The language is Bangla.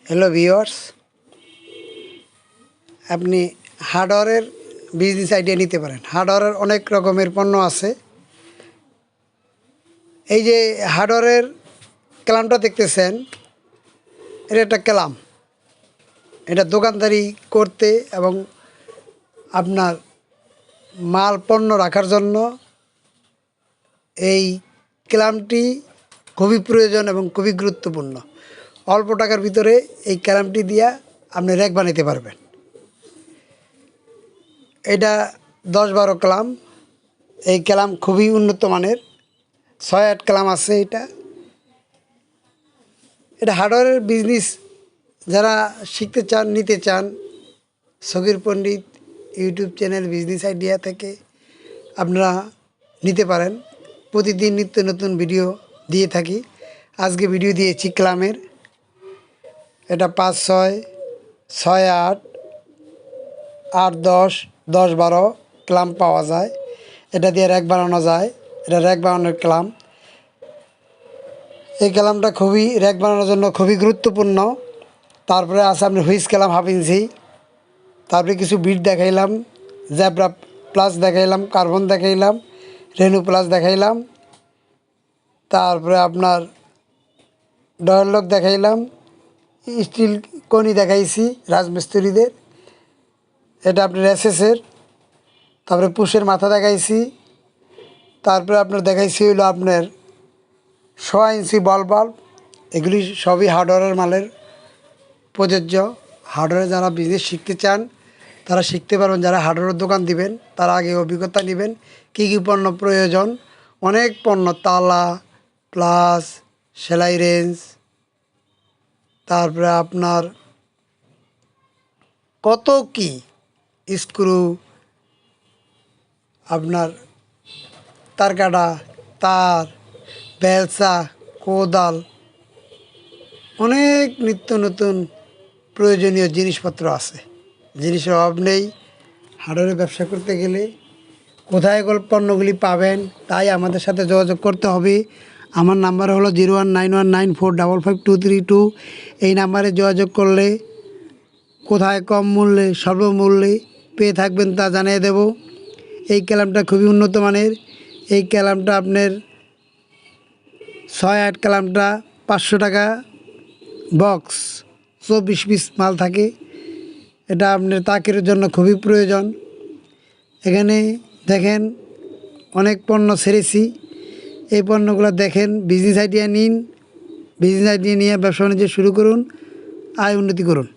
হ্যালো ভিউয়ার্স, আপনি হার্ডওয়্যারের বিজনেস আইডিয়া নিতে পারেন। হার্ডওয়্যারের অনেক রকমের পণ্য আছে। এই যে হার্ডওয়্যারের ক্যালামটা দেখতেছেন, এটা একটা ক্যালাম। এটা দোকানদারি করতে এবং আপনার মাল পণ্য রাখার জন্য এই ক্যালামটি খুবই প্রয়োজন এবং খুবই গুরুত্বপূর্ণ। অল্প টাকার ভিতরে এই ক্যালামটি দিয়া আপনি র্যাক বানাতে পারবেন। এটা 10-12 ক্যালাম। এই ক্যালাম খুবই উন্নত মানের, 6-8 ক্যালাম আছে। এটা হার্ডওয়্যারের বিজনেস যারা শিখতে চান, নিতে চান, সগির পণ্ডিত ইউটিউব চ্যানেল বিজনেস আইডিয়া থেকে আপনারা নিতে পারেন। প্রতিদিন নিত্য নতুন ভিডিও দিয়ে থাকি। আজকে ভিডিও দিয়েছি ক্যালামের। এটা 5-6, 6-8, 8-10, 10-12 ক্যালাম পাওয়া যায়। এটা দিয়ে র্যাক বানানো যায়। এটা র্যাক বানানোর ক্যালাম। এই ক্যালামটা খুবই র্যাক বানানোর জন্য খুবই গুরুত্বপূর্ণ। তারপরে আছে আপনার হুইস ক্যালাম 1/2 ইঞ্চি। তারপরে কিছু বিট দেখাইলাম, জ্যাব্রা প্লাস দেখাইলাম, কার্বন দেখাইলাম, রেনু প্লাস দেখাইলাম। তারপরে আপনার ডয়ার লক দেখাইলাম, স্টিল কনি দেখাইছি রাজমিস্ত্রিদের। এটা আপনার এসএসের। তারপরে পুশের মাথা দেখাইছি। তারপরে আপনার দেখাইছি হইলো আপনার 6 ইঞ্চি বল বাল্ব। এগুলি সবই হার্ডওয়্যারের মালের প্রযোজ্য। হার্ডওয়্যারে যারা বিজনেস শিখতে চান তারা শিখতে পারবেন। যারা হার্ডওয়্যারের দোকান দিবেন তারা আগে অভিজ্ঞতা নেবেন কী কী পণ্য প্রয়োজন। অনেক পণ্য, তালা, প্লাস, সেলাই রেঞ্জ, তারপরে আপনার কত কি, স্ক্রু, আপনার তার কাটা, তার, বেলসা, কোদাল, অনেক নিত্য নতুন প্রয়োজনীয় জিনিসপত্র আছে। জিনিসের অভাব নেই। হার্ডওয়্যারের ব্যবসা করতে গেলে কোথায় পণ্যগুলি পাবেন তাই আমাদের সাথে যোগাযোগ করতে হবে। আমার নাম্বার হলো 019194555232। এই নাম্বারে যোগাযোগ করলে কোথায় কম মূল্যে স্বল্পমূল্যে পেয়ে থাকবেন তা জানিয়ে দেব। এই ক্যালামটা খুবই উন্নত মানের। এই ক্যালামটা আপনার 6-8 ক্যালামটা 500 টাকা বক্স, 24 পিস মাল থাকে। এটা আপনার তাকের জন্য খুবই প্রয়োজন। এখানে দেখেন অনেক পণ্য ছেড়েছি। এই পণ্যগুলো দেখেন, বিজনেস আইডিয়া নিন। বিজনেস আইডিয়া নিয়ে ব্যবসা বাণিজ্য শুরু করুন, আয় উন্নতি করুন।